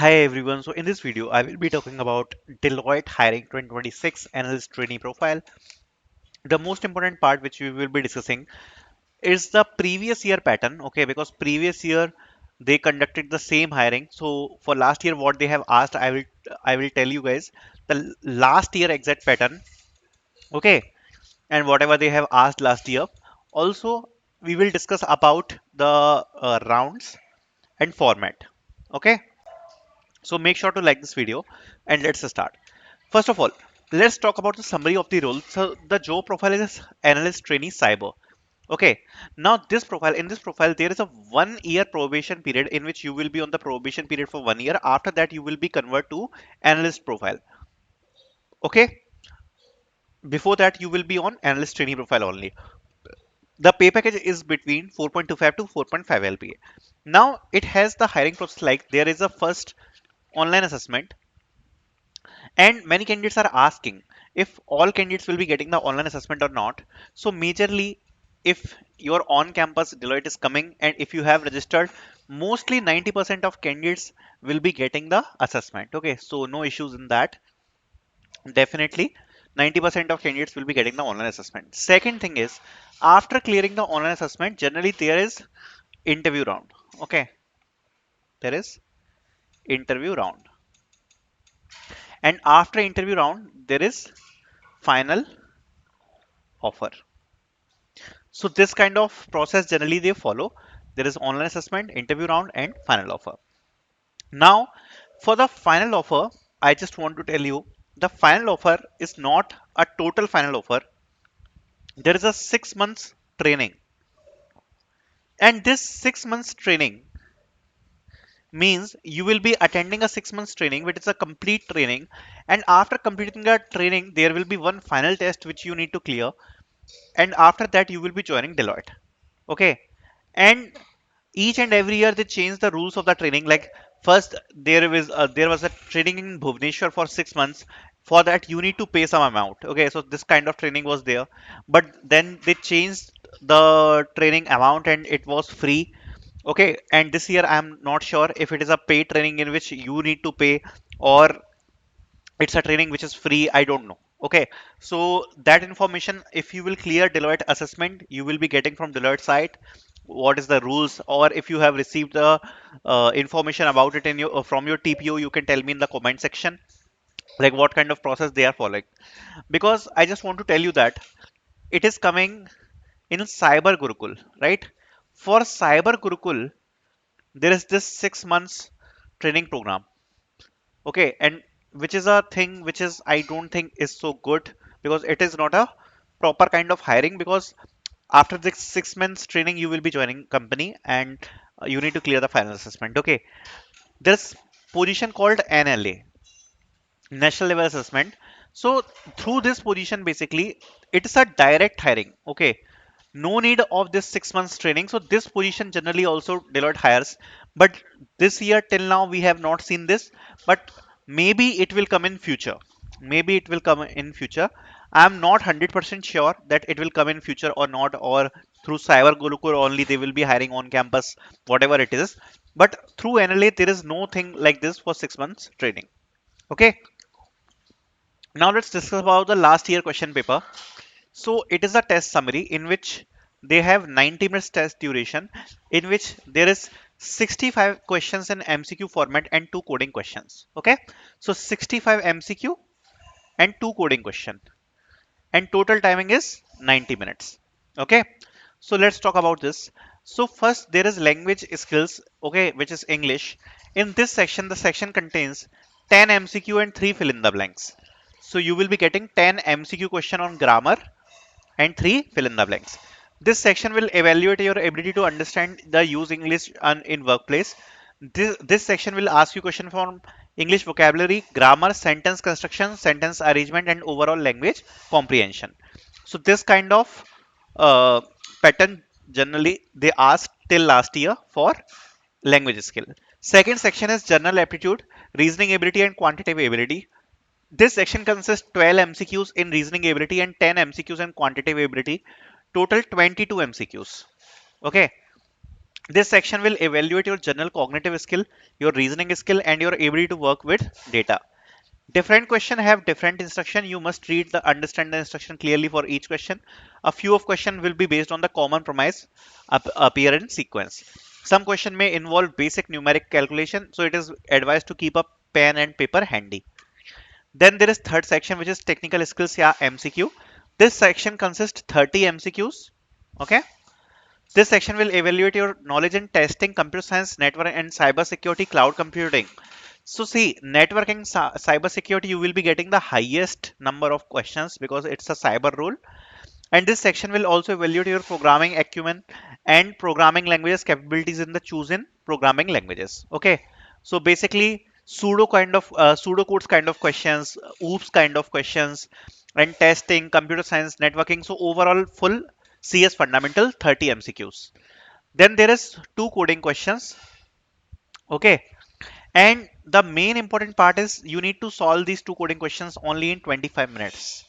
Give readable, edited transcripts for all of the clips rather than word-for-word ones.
Hi everyone. So in this video, I will be talking about Deloitte hiring 2026 analyst trainee profile. The most important part which we will be discussing is the previous year pattern. Okay, because previous year they conducted the same hiring. So for last year, what they have asked, I will tell you guys the last year exact pattern. Okay, and whatever they have asked last year. Also, we will discuss about the rounds and format. Okay. So make sure to like this video and let's start. First of all, let's talk about the summary of the role. So the job profile is analyst trainee cyber. Okay. Now in this profile, there is a 1 year probation period in which you will be on the probation period for 1 year. After that, you will be converted to analyst profile. Okay. Before that, you will be on analyst trainee profile only. The pay package is between 4.25 to 4.5 LPA. Now it has the hiring process like there is a first online assessment. And many candidates are asking if all candidates will be getting the online assessment or not. So majorly, if your on-campus Deloitte is coming and if you have registered, mostly 90% of candidates will be getting the assessment. Okay, so no issues in that. Definitely, 90% of candidates will be getting the online assessment. Second thing is, after clearing the online assessment, generally there is interview round. Okay, there is interview round, and after interview round, there is final offer. So this kind of process generally they follow. There is online assessment, interview round, and final offer. Now, for the final offer, I just want to tell you the final offer is not a total final offer. There is a 6 months training, and this 6 months training means you will be attending a 6 months training, which is a complete training. And after completing that training, there will be one final test which you need to clear, and after that, you will be joining Deloitte. Okay, and each and every year they change the rules of the training. Like first there was a training in Bhubaneswar for 6 months. For that you need to pay some amount. Okay, so this kind of training was there, but then they changed the training amount and it was free. Okay, and this year I'm not sure if it is a paid training in which you need to pay, or it's a training which is free. I don't know. Okay, so that information, if you will clear Deloitte assessment, you will be getting from Deloitte site what is the rules, or if you have received the information about it in your from your TPO, you can tell me in the comment section like what kind of process they are following. Because I just want to tell you that it is coming in Cyber Gurukul, right? For Cyber Gurukul, there is this 6 months training program. Okay, and which is a thing which is I don't think is so good, because it is not a proper kind of hiring. Because after this 6 months training you will be joining company, and you need to clear the final assessment. Okay, there's position called NLA, national level assessment. So through this position, basically it's a direct hiring. Okay, no need of this 6 months training. So this position generally also Deloitte hires, but this year till now we have not seen this. But maybe it will come in future. Maybe it will come in future. I'm not 100% sure that it will come in future or not, or through Cyber Gurukul only they will be hiring on campus, whatever it is. But through NLA there is no thing like this for 6 months training. Okay, now let's discuss about the last year question paper. So it is a test summary in which they have 90 minutes test duration, in which there is 65 questions in MCQ format and two coding questions. Okay, so 65 MCQ and two coding question, and total timing is 90 minutes. Okay, so let's talk about this. So first there is language skills, okay, which is English. In this section, the section contains 10 MCQ and 3 fill in the blanks. So you will be getting 10 MCQ question on grammar and 3 fill in the blanks. This section will evaluate your ability to understand the use English in workplace. This section will ask you question from English vocabulary, grammar, sentence construction, sentence arrangement, and overall language comprehension. So this kind of uh, pattern generally they asked till last year for language skill. Second section is general aptitude, reasoning ability, and quantitative ability. This section consists 12 MCQs in reasoning ability and 10 MCQs in quantitative ability. Total 22 MCQs. Okay. This section will evaluate your general cognitive skill, your reasoning skill, and your ability to work with data. Different question have different instruction. You must read the understand the instruction clearly for each question. A few of question will be based on the common premise appear in sequence. Some question may involve basic numeric calculation, so it is advised to keep a pen and paper handy. Then there is third section which is technical skills या MCQ. This section consists 30 MCQs. Okay. This section will evaluate your knowledge in testing, computer science, network and cyber security, cloud computing. So see, networking, cyber security, you will be getting the highest number of questions because it's a cyber role. And this section will also evaluate your programming acumen and programming languages capabilities in the chosen programming languages. Okay. So basically, pseudo codes kind of questions, oops kind of questions, and testing, computer science, networking. So overall, full CS fundamental 30 MCQs. Then there is two coding questions. Okay. And the main important part is you need to solve these two coding questions only in 25 minutes.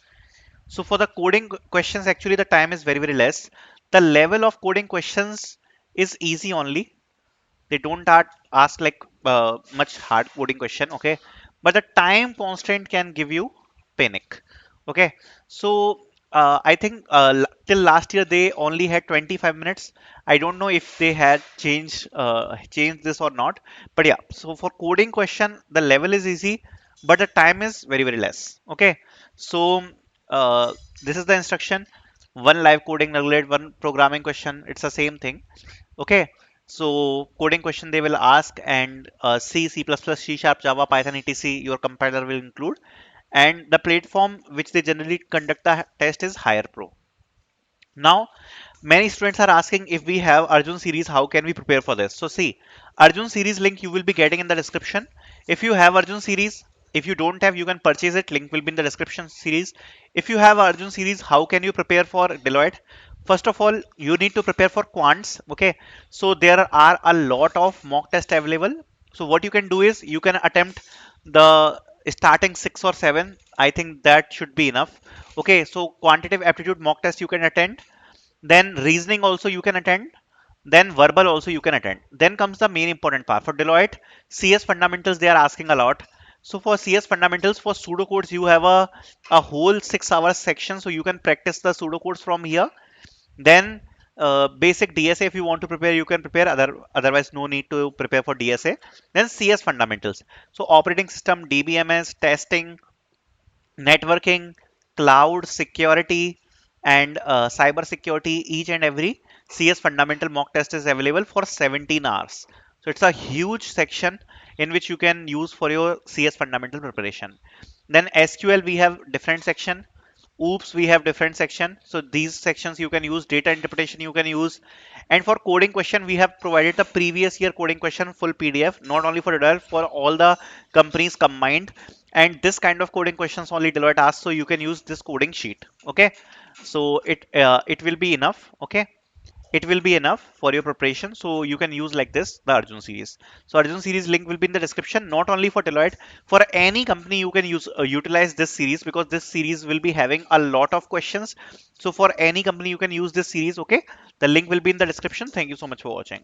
So for the coding questions, actually the time is very, very less. The level of coding questions is easy only. They don't ask like much hard coding question, okay? But the time constraint can give you panic, okay? So I think till last year they only had 25 minutes. I don't know if they had changed this or not, but yeah. So for coding question, the level is easy, but the time is very, very less, okay? So uh, this is the instruction: one live coding regulate, one programming question. It's the same thing. Okay, so coding question they will ask, and C, C++, C Sharp, Java, Python, etc. Your compiler will include, and the platform which they generally conduct the test is Higher Pro. Now, many students are asking if we have Arjun series, how can we prepare for this? So see, Arjun series link you will be getting in the description. If you have Arjun series, if you don't have, you can purchase it. Link will be in the description series. If you have Arjun series, how can you prepare for Deloitte? First of all, you need to prepare for quants. Okay, so there are a lot of mock tests available. So what you can do is you can attempt the starting 6 or 7. I think that should be enough. Okay, so quantitative aptitude mock test you can attend, then reasoning also you can attend, then verbal also you can attend. Then comes the main important part for Deloitte. CS fundamentals they are asking a lot. So for CS fundamentals, for pseudocodes you have a whole 6 hour section, so you can practice the pseudocodes from here. Then basic DSA, if you want to prepare you can prepare, otherwise no need to prepare for DSA. Then CS fundamentals, so operating system, DBMS, testing, networking, cloud security, and cyber security. Each and every CS fundamental mock test is available for 17 hours. So it's a huge section in which you can use for your CS fundamental preparation. Then SQL we have different section. Oops, we have different section. So these sections you can use, data interpretation you can use. And for coding question, we have provided the previous year coding question full PDF, not only for Deloitte, for all the companies combined. And this kind of coding questions only Deloitte asks, so you can use this coding sheet. Okay, so it will be enough. Okay, it will be enough for your preparation, so you can use like this the Arjun series. So Arjun series link will be in the description, not only for Deloitte, for any company you can utilize this series, because this series will be having a lot of questions. So for any company you can use this series. Okay, the link will be in the description. Thank you so much for watching.